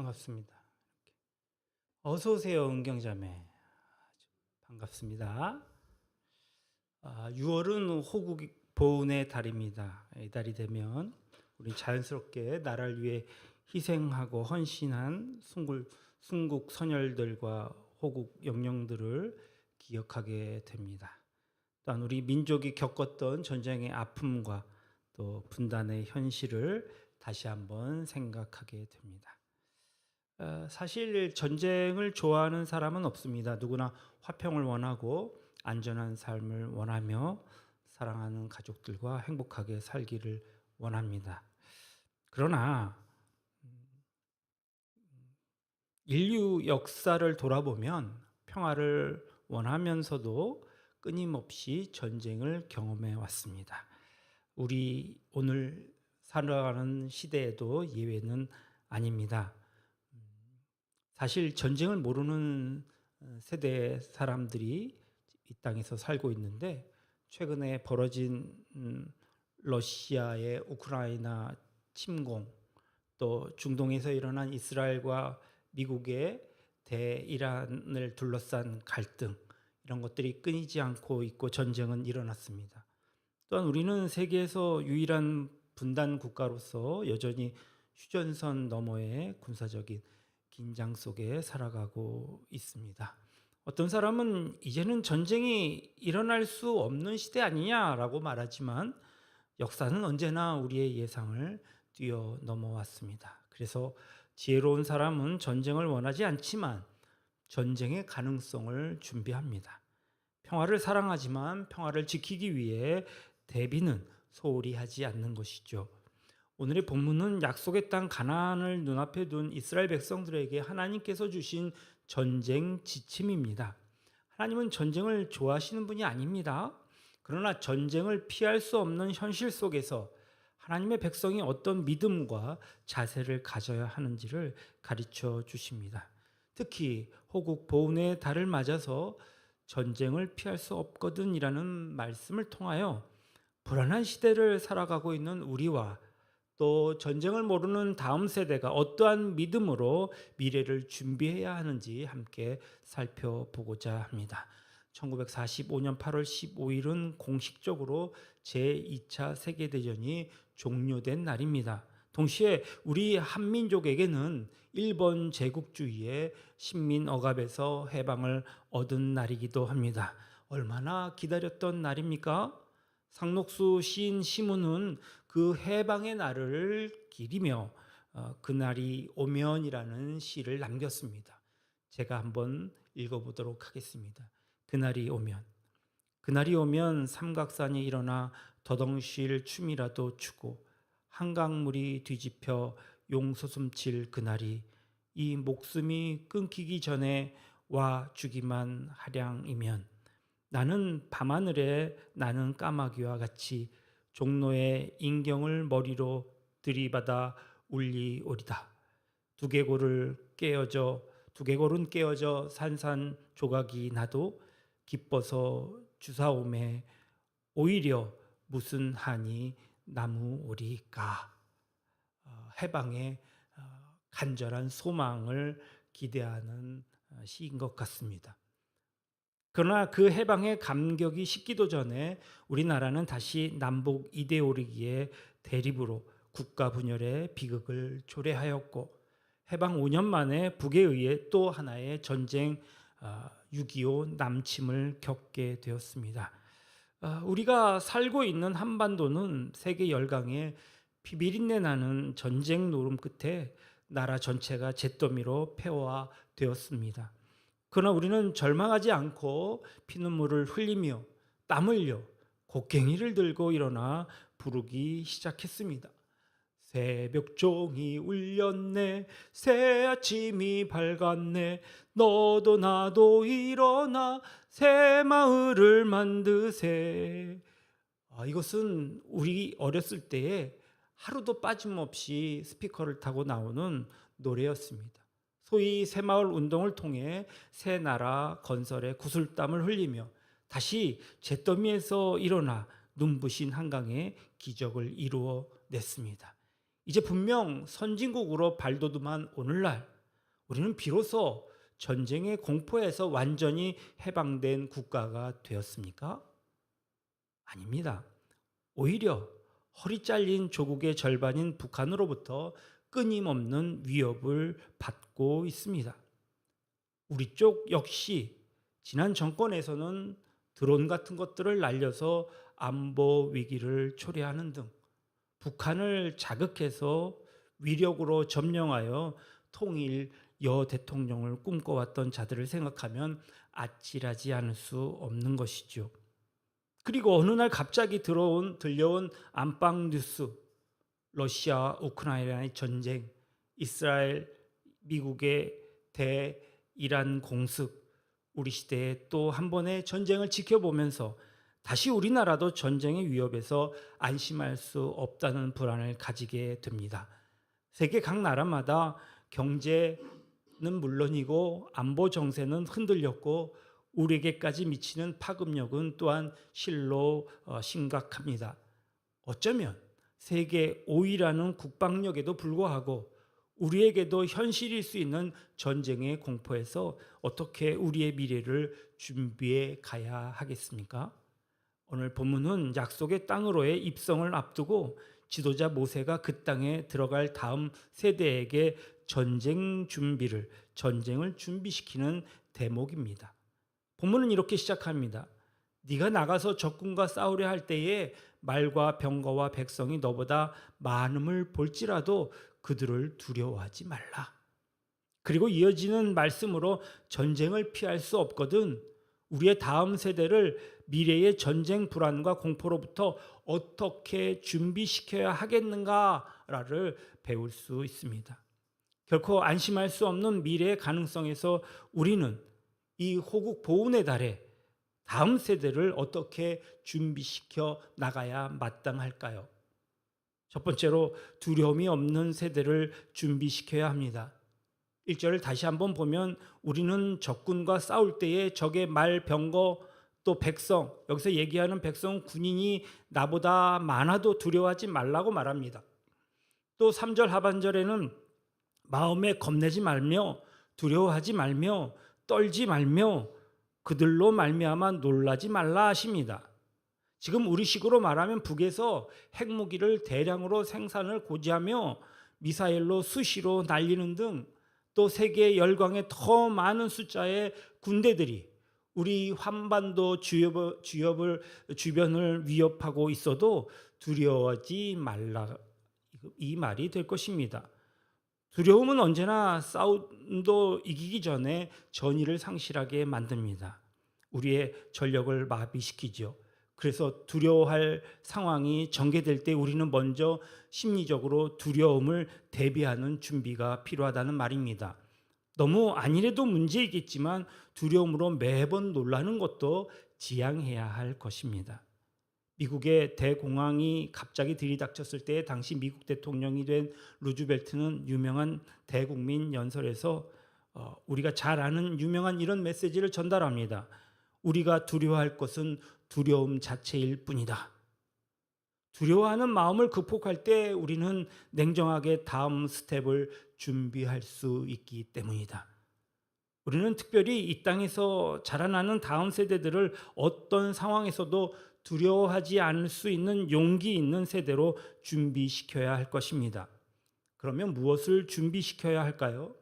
반갑습니다. 어서 오세요, 은경자매. 반갑습니다. 6월은 호국 보훈의 달입니다. 이 달이 되면 우리 자연스럽게 나라를 위해 희생하고 헌신한 순국 선열들과 호국 영령들을 기억하게 됩니다. 또한 우리 민족이 겪었던 전쟁의 아픔과 또 분단의 현실을 다시 한번 생각하게 됩니다. 사실 전쟁을 좋아하는 사람은 없습니다. 누구나 화평을 원하고 안전한 삶을 원하며 사랑하는 가족들과 행복하게 살기를 원합니다. 그러나 인류 역사를 돌아보면 평화를 원하면서도 끊임없이 전쟁을 경험해 왔습니다. 우리 오늘 살아가는 시대에도 예외는 아닙니다. 사실 전쟁을 모르는 세대의 사람들이 이 땅에서 살고 있는데, 최근에 벌어진 러시아의 우크라이나 침공, 또 중동에서 일어난 이스라엘과 미국의 대이란을 둘러싼 갈등, 이런 것들이 끊이지 않고 있고 전쟁은 일어났습니다. 또한 우리는 세계에서 유일한 분단 국가로서 여전히 휴전선 너머의 군사적인 긴장 속에 살아가고 있습니다. 어떤 사람은 이제는 전쟁이 일어날 수 없는 시대 아니냐라고 말하지만, 역사는 언제나 우리의 예상을 뛰어넘어왔습니다. 그래서 지혜로운 사람은 전쟁을 원하지 않지만 전쟁의 가능성을 준비합니다. 평화를 사랑하지만 평화를 지키기 위해 대비는 소홀히 하지 않는 것이죠. 오늘의 본문은 약속의 땅 가나안을 눈앞에 둔 이스라엘 백성들에게 하나님께서 주신 전쟁 지침입니다. 하나님은 전쟁을 좋아하시는 분이 아닙니다. 그러나 전쟁을 피할 수 없는 현실 속에서 하나님의 백성이 어떤 믿음과 자세를 가져야 하는지를 가르쳐 주십니다. 특히 호국 보훈의 달을 맞아서 전쟁을 피할 수 없거든이라는 말씀을 통하여 불안한 시대를 살아가고 있는 우리와 또 전쟁을 모르는 다음 세대가 어떠한 믿음으로 미래를 준비해야 하는지 함께 살펴보고자 합니다. 1945년 8월 15일은 공식적으로 제2차 세계대전이 종료된 날입니다. 동시에 우리 한민족에게는 일본 제국주의의 식민 억압에서 해방을 얻은 날이기도 합니다. 얼마나 기다렸던 날입니까? 상록수 시인 시문은 그 해방의 날을 기리며 그날이 오면이라는 시를 남겼습니다. 제가 한번 읽어보도록 하겠습니다. 그날이 오면 삼각산이 일어나 더덩실 춤이라도 추고 한강물이 뒤집혀 용솟음칠 그날이 이 목숨이 끊기기 전에 와 주기만 하량이면 나는 밤하늘에 나는 까마귀와 같이 종로의 인경을 머리로 들이받아 울리오리다. 두개골은 깨어져 산산조각이 나도 기뻐서 주사오매 오히려 무슨 한이 나무오리까. 해방의 간절한 소망을 기대하는 시인 것 같습니다. 그러나 그 해방의 감격이 식기도 전에 우리나라는 다시 남북 이데올로기의 대립으로 국가 분열의 비극을 초래하였고, 해방 5년 만에 북에 의해 또 하나의 전쟁 6.25 남침을 겪게 되었습니다. 우리가 살고 있는 한반도는 세계 열강의 피비린내 나는 전쟁 노름 끝에 나라 전체가 잿더미로 폐허되었습니다. 그러나 우리는 절망하지 않고 피눈물을 흘리며 땀 흘려 곡괭이를 들고 일어나 부르기 시작했습니다. 새벽종이 울렸네, 새 아침이 밝았네, 너도 나도 일어나 새 마을을 만드세. 이것은 우리 어렸을 때에 하루도 빠짐없이 스피커를 타고 나오는 노래였습니다. 소위 새마을 운동을 통해 새 나라 건설에 구슬땀을 흘리며 다시 잿더미에서 일어나 눈부신 한강의 기적을 이루어냈습니다. 이제 분명 선진국으로 발돋움한 오늘날 우리는 비로소 전쟁의 공포에서 완전히 해방된 국가가 되었습니까? 아닙니다. 오히려 허리 잘린 조국의 절반인 북한으로부터 끊임없는 위협을 받고 있습니다. 우리 쪽 역시 지난 정권에서는 드론 같은 것들을 날려서 안보 위기를 초래하는 등 북한을 자극해서 위력으로 점령하여 통일 여 대통령을 꿈꿔왔던 자들을 생각하면 아찔하지 않을 수 없는 것이죠. 그리고 어느 날 갑자기 들려온 안방 뉴스, 러시아 우크라이나의 전쟁, 이스라엘 미국의 대이란 공습, 우리 시대에 또 한 번의 전쟁을 지켜보면서 다시 우리나라도 전쟁의 위협에서 안심할 수 없다는 불안을 가지게 됩니다. 세계 각 나라마다 경제는 물론이고 안보 정세는 흔들렸고 우리에게까지 미치는 파급력은 또한 실로 심각합니다. 어쩌면 세계 5위라는 국방력에도 불구하고 우리에게도 현실일 수 있는 전쟁의 공포에서 어떻게 우리의 미래를 준비해 가야 하겠습니까? 오늘 본문은 약속의 땅으로의 입성을 앞두고 지도자 모세가 그 땅에 들어갈 다음 세대에게 전쟁을 준비시키는 대목입니다. 본문은 이렇게 시작합니다. 네가 나가서 적군과 싸우려 할 때에 말과 병거와 백성이 너보다 많음을 볼지라도 그들을 두려워하지 말라. 그리고 이어지는 말씀으로 전쟁을 피할 수 없거든 우리의 다음 세대를 미래의 전쟁 불안과 공포로부터 어떻게 준비시켜야 하겠는가를 배울 수 있습니다. 결코 안심할 수 없는 미래의 가능성에서 우리는 이 호국 보훈의 달에 다음 세대를 어떻게 준비시켜 나가야 마땅할까요? 첫 번째로 두려움이 없는 세대를 준비시켜야 합니다. 1절을 다시 한번 보면 우리는 적군과 싸울 때에 적의 말, 병거, 또 백성, 여기서 얘기하는 백성 군인이 나보다 많아도 두려워하지 말라고 말합니다. 또 3절 하반절에는 마음에 겁내지 말며 두려워하지 말며 떨지 말며 그들로 말미암아 놀라지 말라 하십니다. 지금 우리식으로 말하면 북에서 핵무기를 대량으로 생산을 고지하며 미사일로 수시로 날리는 등 또 세계 열강의 더 많은 숫자의 군대들이 우리 한반도 주변을 위협하고 있어도 두려워하지 말라, 이 말이 될 것입니다. 두려움은 언제나 싸움도 이기기 전에 전의를 상실하게 만듭니다. 우리의 전력을 마비시키죠. 그래서 두려워할 상황이 전개될 때 우리는 먼저 심리적으로 두려움을 대비하는 준비가 필요하다는 말입니다. 너무 아니래도 문제이겠지만 두려움으로 매번 놀라는 것도 지양해야 할 것입니다. 미국의 대공황이 갑자기 들이닥쳤을 때 당시 미국 대통령이 된 루즈벨트는 유명한 대국민 연설에서 우리가 잘 아는 유명한 이런 메시지를 전달합니다. 우리가 두려워할 것은 두려움 자체일 뿐이다. 두려워하는 마음을 극복할 때 우리는 냉정하게 다음 스텝을 준비할 수 있기 때문이다. 우리는 특별히 이 땅에서 자라나는 다음 세대들을 어떤 상황에서도 두려워하지 않을 수 있는 용기 있는 세대로 준비시켜야 할 것입니다. 그러면 무엇을 준비시켜야 할까요?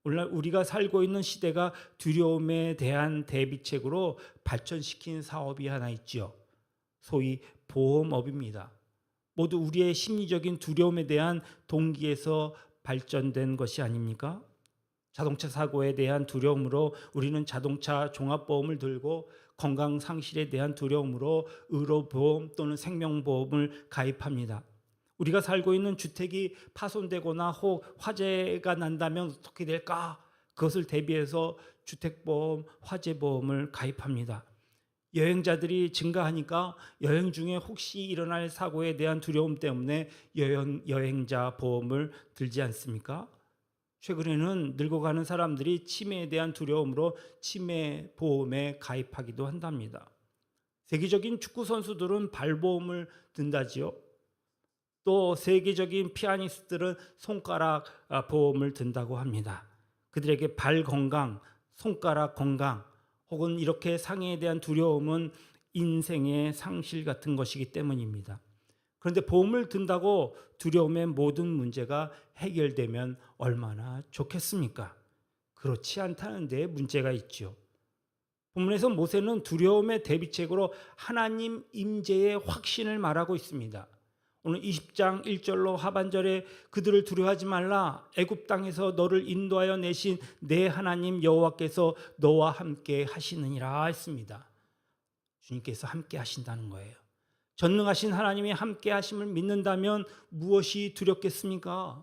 오늘날 우리가 살고 있는 시대가 두려움에 대한 대비책으로 발전시킨 사업이 하나 있죠. 소위 보험업입니다. 모두 우리의 심리적인 두려움에 대한 동기에서 발전된 것이 아닙니까? 자동차 사고에 대한 두려움으로 우리는 자동차 종합보험을 들고 건강 상실에 대한 두려움으로 의료보험 또는 생명보험을 가입합니다. 우리가 살고 있는 주택이 파손되거나 혹 화재가 난다면 어떻게 될까? 그것을 대비해서 주택보험, 화재보험을 가입합니다. 여행자들이 증가하니까 여행 중에 혹시 일어날 사고에 대한 두려움 때문에 여행자 보험을 들지 않습니까? 최근에는 늙어가는 사람들이 치매에 대한 두려움으로 치매 보험에 가입하기도 한답니다. 세계적인 축구 선수들은 발보험을 든다지요. 또 세계적인 피아니스트들은 손가락 보험을 든다고 합니다. 그들에게 발 건강, 손가락 건강 혹은 이렇게 상해에 대한 두려움은 인생의 상실 같은 것이기 때문입니다. 그런데 보험을 든다고 두려움의 모든 문제가 해결되면 얼마나 좋겠습니까? 그렇지 않다는 데 문제가 있죠. 본문에서 모세는 두려움의 대비책으로 하나님 임재의 확신을 말하고 있습니다. 오늘 20장 1절로 하반절에 그들을 두려워하지 말라. 애굽 땅에서 너를 인도하여 내신 내 하나님 여호와께서 너와 함께 하시느니라 했습니다. 주님께서 함께 하신다는 거예요. 전능하신 하나님이 함께 하심을 믿는다면 무엇이 두렵겠습니까?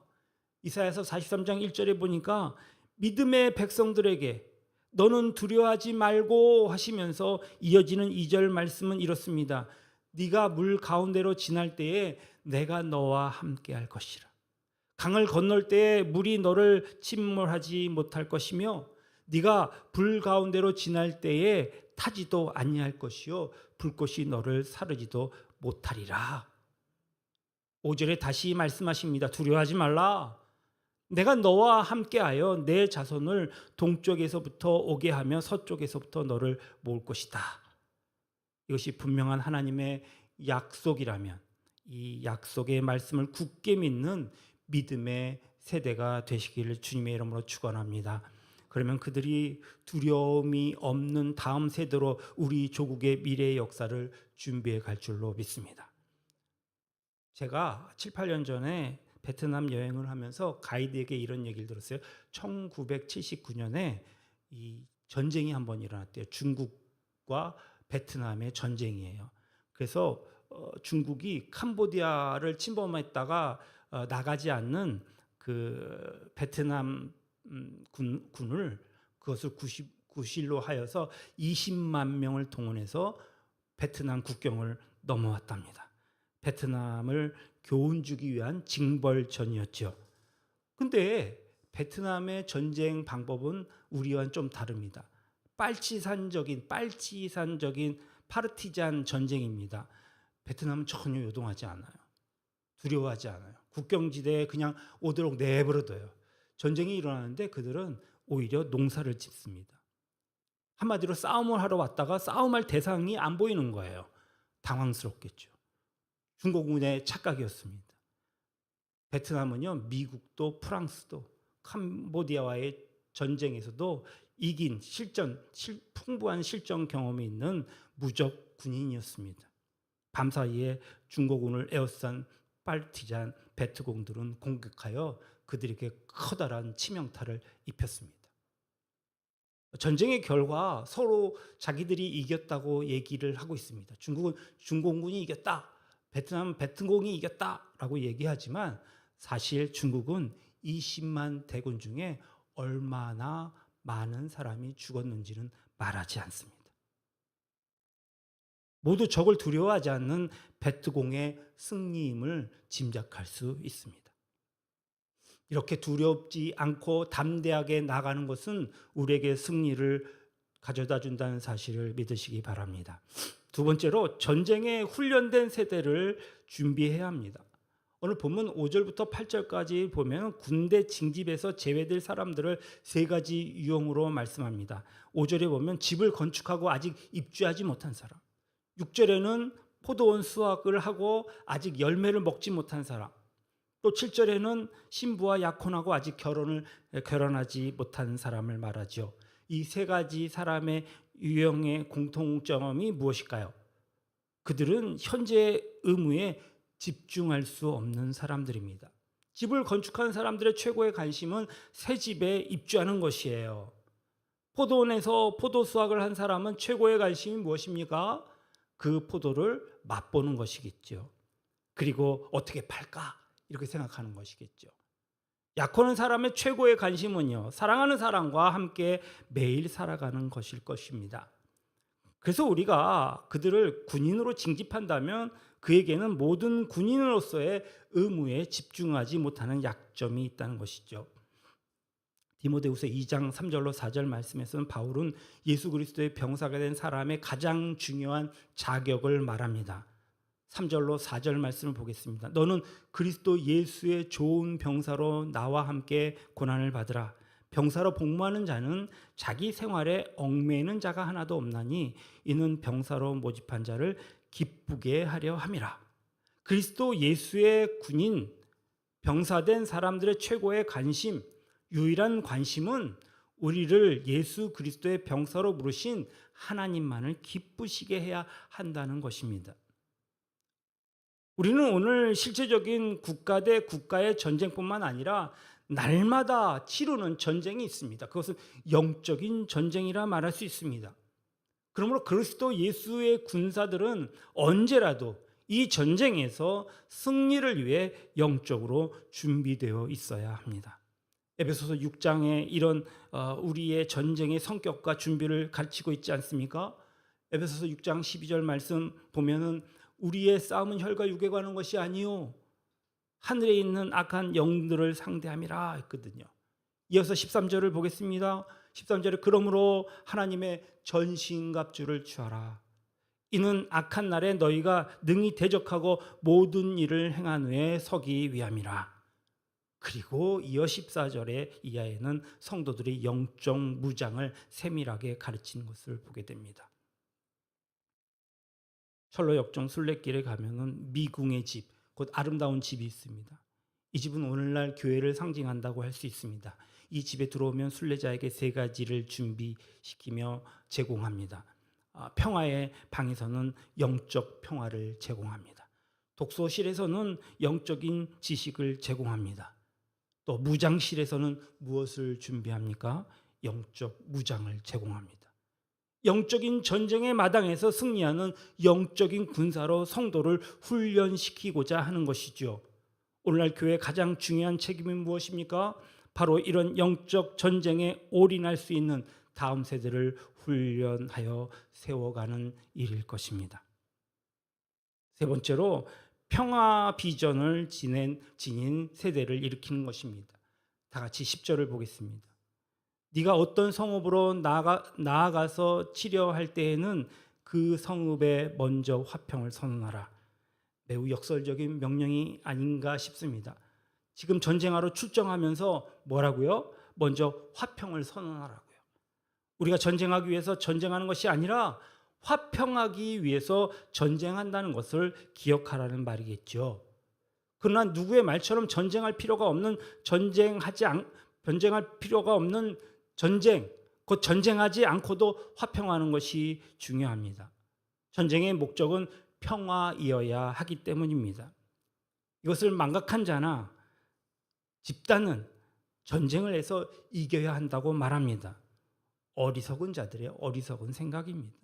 이사야서 43장 1절에 보니까 믿음의 백성들에게 너는 두려워하지 말고 하시면서 이어지는 2절 말씀은 이렇습니다. 네가 물 가운데로 지날 때에 내가 너와 함께 할 것이라. 강을 건널 때에 물이 너를 침몰하지 못할 것이며 네가 불 가운데로 지날 때에 타지도 아니할 것이요 불꽃이 너를 사르지도 못하리라. 5절에 다시 말씀하십니다. 두려워하지 말라. 내가 너와 함께하여 내 자손을 동쪽에서부터 오게 하며 서쪽에서부터 너를 모을 것이다. 이것이 분명한 하나님의 약속이라면 이 약속의 말씀을 굳게 믿는 믿음의 세대가 되시기를 주님의 이름으로 축원합니다. 그러면 그들이 두려움이 없는 다음 세대로 우리 조국의 미래의 역사를 준비해 갈 줄로 믿습니다. 제가 7, 8년 전에 베트남 여행을 하면서 가이드에게 이런 얘기를 들었어요. 1979년에 이 전쟁이 한번 일어났대요. 중국과 베트남의 전쟁이에요. 그래서 중국이 캄보디아를 침범했다가 나가지 않는 그 베트남 군을 그것을 구실로 하여서 20만 명을 동원해서 베트남 국경을 넘어왔답니다. 베트남을 교훈 주기 위한 징벌전이었죠. 근데 베트남의 전쟁 방법은 우리와는 좀 다릅니다. 빨치산적인 파르티잔 전쟁입니다. 베트남은 전혀 요동하지 않아요. 두려워하지 않아요. 국경지대에 그냥 오도록 내버려둬요. 전쟁이 일어나는데 그들은 오히려 농사를 짓습니다. 한마디로 싸움을 하러 왔다가 싸움할 대상이 안 보이는 거예요. 당황스럽겠죠. 중국군의 착각이었습니다. 베트남은요, 미국도 프랑스도 캄보디아와의 전쟁에서도 이긴 풍부한 실전 경험이 있는 무적 군인이었습니다. 밤사이에 중국군을 에워싼 파르티잔 베트공들은 공격하여 그들에게 커다란 치명타를 입혔습니다. 전쟁의 결과 서로 자기들이 이겼다고 얘기를 하고 있습니다. 중국은 중공군이 이겼다, 베트남은 베트공이 이겼다라고 얘기하지만 사실 중국은 20만 대군 중에 얼마나 많은 사람이 죽었는지는 말하지 않습니다. 모두 적을 두려워하지 않는 베트공의 승리임을 짐작할 수 있습니다. 이렇게 두렵지 않고 담대하게 나가는 것은 우리에게 승리를 가져다 준다는 사실을 믿으시기 바랍니다. 두 번째로 전쟁에 훈련된 세대를 준비해야 합니다. 오늘 본문 5절부터 8절까지 보면 군대 징집에서 제외될 사람들을 세 가지 유형으로 말씀합니다. 5절에 보면 집을 건축하고 아직 입주하지 못한 사람, 6절에는 포도원 수확을 하고 아직 열매를 먹지 못한 사람, 또 7절에는 신부와 약혼하고 아직 결혼하지 못한 사람을 말하죠. 이 세 가지 사람의 유형의 공통점이 무엇일까요? 그들은 현재 의무에 집중할 수 없는 사람들입니다. 집을 건축하는 사람들의 최고의 관심은 새 집에 입주하는 것이에요. 포도원에서 포도 수확을 한 사람은 최고의 관심이 무엇입니까? 그 포도를 맛보는 것이겠죠. 그리고 어떻게 팔까? 이렇게 생각하는 것이겠죠. 약혼한 사람의 최고의 관심은요, 사랑하는 사람과 함께 매일 살아가는 것일 것입니다. 그래서 우리가 그들을 군인으로 징집한다면 그에게는 모든 군인으로서의 의무에 집중하지 못하는 약점이 있다는 것이죠. 디모데후서 2장 3절로 4절 말씀에서는 바울은 예수 그리스도의 병사가 된 사람의 가장 중요한 자격을 말합니다. 3절로 4절 말씀을 보겠습니다. 너는 그리스도 예수의 좋은 병사로 나와 함께 고난을 받으라. 병사로 복무하는 자는 자기 생활에 얽매이는 자가 하나도 없나니 이는 병사로 모집한 자를 기쁘게 하려 함이라. 그리스도 예수의 군인 병사된 사람들의 최고의 관심, 유일한 관심은 우리를 예수 그리스도의 병사로 부르신 하나님만을 기쁘시게 해야 한다는 것입니다. 우리는 오늘 실제적인 국가 대 국가의 전쟁뿐만 아니라 날마다 치르는 전쟁이 있습니다. 그것은 영적인 전쟁이라 말할 수 있습니다. 그러므로 그리스도 예수의 군사들은 언제라도 이 전쟁에서 승리를 위해 영적으로 준비되어 있어야 합니다. 에베소서 6장에 이런 우리의 전쟁의 성격과 준비를 가르치고 있지 않습니까? 에베소서 6장 12절 말씀 보면은 우리의 싸움은 혈과 육에 관한 것이 아니요 하늘에 있는 악한 영들을 상대함이라 했거든요. 이어서 13절을 보겠습니다. 13절에 그러므로 하나님의 전신갑주를 취하라. 이는 악한 날에 너희가 능히 대적하고 모든 일을 행한 후에 서기 위함이라. 그리고 이어 14절의 이하에는 성도들이 영적 무장을 세밀하게 가르치는 것을 보게 됩니다. 철로역정 순례길에 가면은 미궁의 집, 곧 아름다운 집이 있습니다. 이 집은 오늘날 교회를 상징한다고 할 수 있습니다. 이 집에 들어오면 순례자에게 3가지를 준비시키며 제공합니다. 평화의 방에서는 영적 평화를 제공합니다. 독서실에서는 영적인 지식을 제공합니다. 또 무장실에서는 무엇을 준비합니까? 영적 무장을 제공합니다. 영적인 전쟁의 마당에서 승리하는 영적인 군사로 성도를 훈련시키고자 하는 것이죠. 오늘날 교회의 가장 중요한 책임이 무엇입니까? 바로 이런 영적 전쟁에 올인할 수 있는 다음 세대를 훈련하여 세워가는 일일 것입니다. 세 번째로 평화 비전을 지닌 세대를 일으키는 것입니다. 다 같이 10절을 보겠습니다. 네가 어떤 성읍으로 나아가서 치려할 때에는 그 성읍에 먼저 화평을 선언하라. 매우 역설적인 명령이 아닌가 싶습니다. 지금 전쟁하러 출정하면서 뭐라고요? 먼저 화평을 선언하라고요. 우리가 전쟁하기 위해서 전쟁하는 것이 아니라 화평하기 위해서 전쟁한다는 것을 기억하라는 말이겠죠. 그러나 누구의 말처럼 전쟁할 필요가 없는 전쟁, 곧 전쟁하지 않고도 화평하는 것이 중요합니다. 전쟁의 목적은 평화이어야 하기 때문입니다. 이것을 망각한 자나 집단은 전쟁을 해서 이겨야 한다고 말합니다. 어리석은 자들의 어리석은 생각입니다.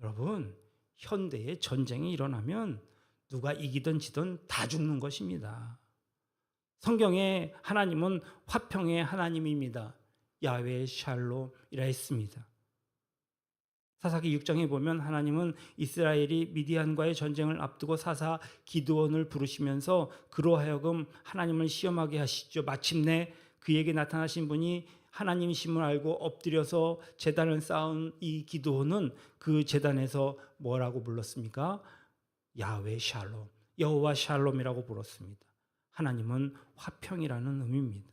여러분, 현대에 전쟁이 일어나면 누가 이기든 지든 다 죽는 것입니다. 성경에 하나님은 화평의 하나님입니다. 야훼 샬롬이라 했습니다. 사사기 6장에 보면 하나님은 이스라엘이 미디안과의 전쟁을 앞두고 사사 기드온을 부르시면서 그로 하여금 하나님을 시험하게 하시죠. 마침내 그에게 나타나신 분이 하나님이심을 알고 엎드려서 제단을 쌓은 이 기드온은 그 제단에서 뭐라고 불렀습니까? 야훼 샬롬, 여호와 샬롬이라고 불렀습니다. 하나님은 화평이라는 의미입니다.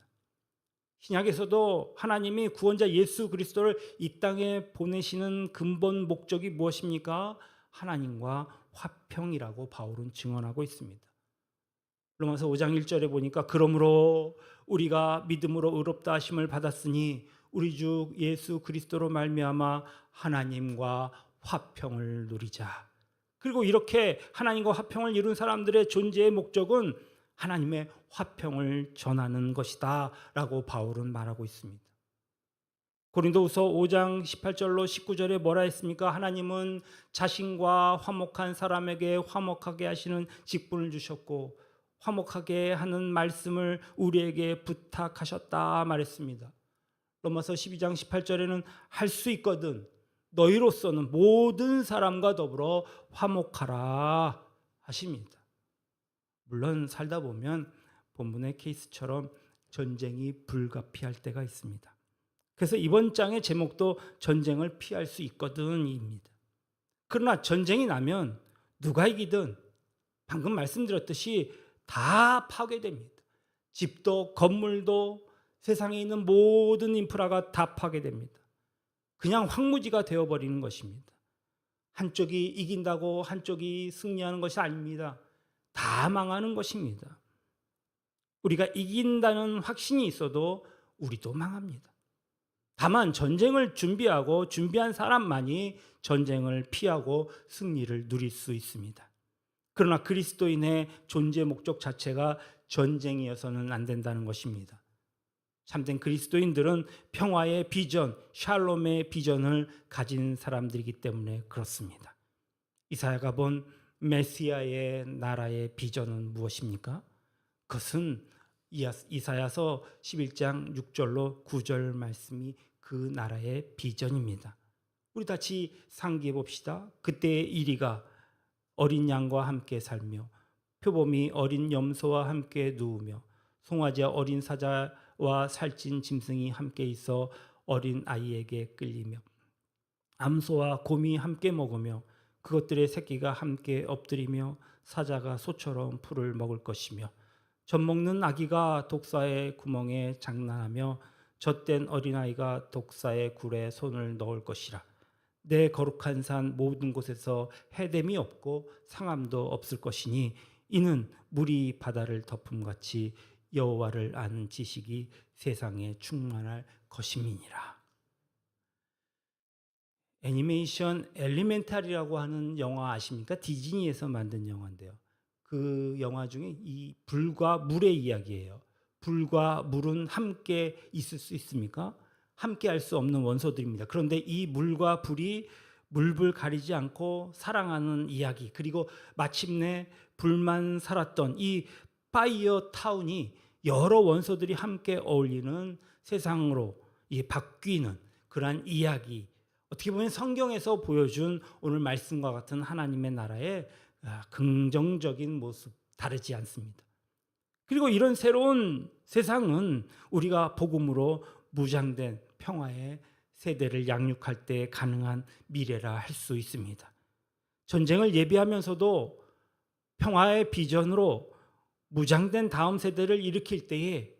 신약에서도 하나님이 구원자 예수 그리스도를 이 땅에 보내시는 근본 목적이 무엇입니까? 하나님과 화평이라고 바울은 증언하고 있습니다. 로마서 5장 1절에 보니까 그러므로 우리가 믿음으로 의롭다 하심을 받았으니 우리 주 예수 그리스도로 말미암아 하나님과 화평을 누리자. 그리고 이렇게 하나님과 화평을 이룬 사람들의 존재의 목적은 하나님의 화평을 전하는 것이다 라고 바울은 말하고 있습니다. 고린도후서 5장 18절로 19절에 뭐라 했습니까? 하나님은 자신과 화목한 사람에게 화목하게 하시는 직분을 주셨고 화목하게 하는 말씀을 우리에게 부탁하셨다 말했습니다. 로마서 12장 18절에는 할 수 있거든 너희로서는 모든 사람과 더불어 화목하라 하십니다. 물론 살다 보면 본문의 케이스처럼 전쟁이 불가피할 때가 있습니다. 그래서 이번 장의 제목도 전쟁을 피할 수 있거든입니다. 그러나 전쟁이 나면 누가 이기든 방금 말씀드렸듯이 다 파괴됩니다. 집도 건물도 세상에 있는 모든 인프라가 다 파괴됩니다. 그냥 황무지가 되어버리는 것입니다. 한쪽이 이긴다고 한쪽이 승리하는 것이 아닙니다. 다 망하는 것입니다. 우리가 이긴다는 확신이 있어도 우리도 망합니다. 다만 전쟁을 준비한 사람만이 전쟁을 피하고 승리를 누릴 수 있습니다. 그러나 그리스도인의 존재 목적 자체가 전쟁이어서는 안 된다는 것입니다. 참된 그리스도인들은 평화의 비전, 샬롬의 비전을 가진 사람들이기 때문에 그렇습니다. 이사야가 본 메시아의 나라의 비전은 무엇입니까? 그것은 이사야서 11장 6절로 9절 말씀이 그 나라의 비전입니다. 우리 같이 상기해 봅시다. 그때의 이리가 어린 양과 함께 살며 표범이 어린 염소와 함께 누우며 송아지와 어린 사자와 살찐 짐승이 함께 있어 어린 아이에게 끌리며 암소와 곰이 함께 먹으며 그것들의 새끼가 함께 엎드리며 사자가 소처럼 풀을 먹을 것이며 젖먹는 아기가 독사의 구멍에 장난하며 젖된 어린아이가 독사의 굴에 손을 넣을 것이라. 내 거룩한 산 모든 곳에서 해됨이 없고 상함도 없을 것이니 이는 물이 바다를 덮음같이 여호와를 아는 지식이 세상에 충만할 것임이니라. 애니메이션 엘리멘탈이라고 하는 영화 아십니까? 디즈니에서 만든 영화인데요. 그 영화 중에 이 불과 물의 이야기예요. 불과 물은 함께 있을 수 있습니까? 함께 할 수 없는 원소들입니다. 그런데 이 물과 불이 물불 가리지 않고 사랑하는 이야기, 그리고 마침내 불만 살았던 이 파이어 타운이 여러 원소들이 함께 어울리는 세상으로 바뀌는 그러한 이야기, 어떻게 보면 성경에서 보여준 오늘 말씀과 같은 하나님의 나라의 긍정적인 모습 다르지 않습니다. 그리고 이런 새로운 세상은 우리가 복음으로 무장된 평화의 세대를 양육할 때 가능한 미래라 할 수 있습니다. 전쟁을 예비하면서도 평화의 비전으로 무장된 다음 세대를 일으킬 때에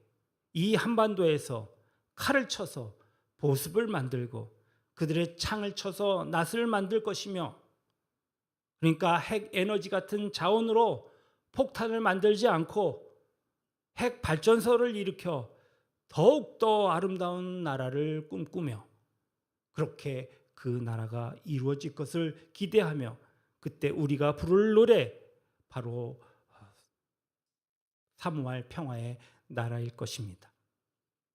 이 한반도에서 칼을 쳐서 보습을 만들고 그들의 창을 쳐서 낫을 만들 것이며, 그러니까 핵 에너지 같은 자원으로 폭탄을 만들지 않고 핵 발전소를 일으켜 더욱더 아름다운 나라를 꿈꾸며 그렇게 그 나라가 이루어질 것을 기대하며 그때 우리가 부를 노래 바로 사모할 평화의 나라일 것입니다.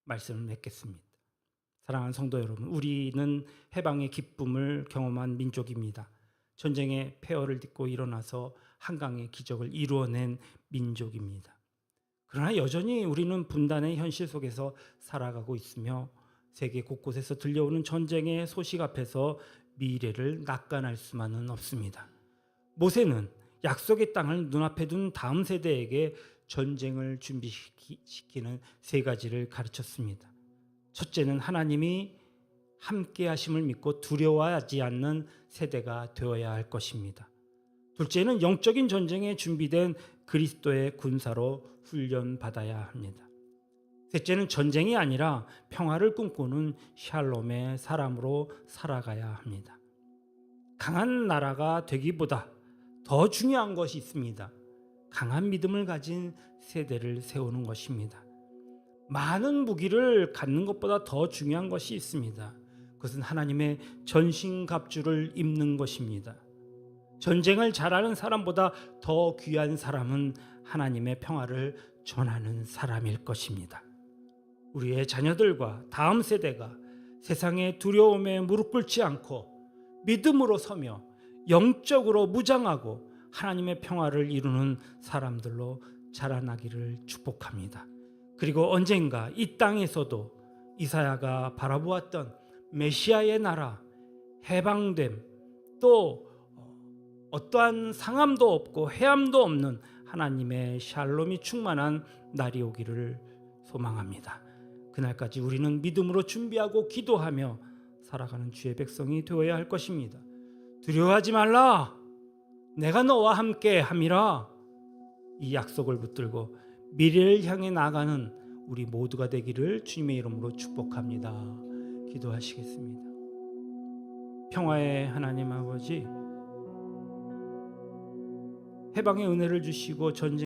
말씀을 맺겠습니다. 사랑하는 성도 여러분, 우리는 해방의 기쁨을 경험한 민족입니다. 전쟁의 폐허를 딛고 일어나서 한강의 기적을 이루어낸 민족입니다. 그러나 여전히 우리는 분단의 현실 속에서 살아가고 있으며 세계 곳곳에서 들려오는 전쟁의 소식 앞에서 미래를 낙관할 수만은 없습니다. 모세는 약속의 땅을 눈앞에 둔 다음 세대에게 전쟁을 준비시키는 세 가지를 가르쳤습니다. 첫째는 하나님이 함께 하심을 믿고 두려워하지 않는 세대가 되어야 할 것입니다. 둘째는 영적인 전쟁에 준비된 그리스도의 군사로 훈련받아야 합니다. 셋째는 전쟁이 아니라 평화를 꿈꾸는 샬롬의 사람으로 살아가야 합니다. 강한 나라가 되기보다 더 중요한 것이 있습니다. 강한 믿음을 가진 세대를 세우는 것입니다. 많은 무기를 갖는 것보다 더 중요한 것이 있습니다. 그것은 하나님의 전신갑주를 입는 것입니다. 전쟁을 잘하는 사람보다 더 귀한 사람은 하나님의 평화를 전하는 사람일 것입니다. 우리의 자녀들과 다음 세대가 세상의 두려움에 무릎 꿇지 않고 믿음으로 서며 영적으로 무장하고 하나님의 평화를 이루는 사람들로 자라나기를 축복합니다. 그리고 언젠가 이 땅에서도 이사야가 바라보았던 메시아의 나라, 해방됨, 또 어떠한 상함도 없고 해함도 없는 하나님의 샬롬이 충만한 날이 오기를 소망합니다. 그날까지 우리는 믿음으로 준비하고 기도하며 살아가는 주의 백성이 되어야 할 것입니다. 두려워하지 말라, 내가 너와 함께 함이라. 이 약속을 붙들고 미래를 향해 나아가는 우리 모두가 되기를 주님의 이름으로 축복합니다. 기도하시겠습니다. 평화의 하나님 아버지, 해방의 은혜를 주시고 전쟁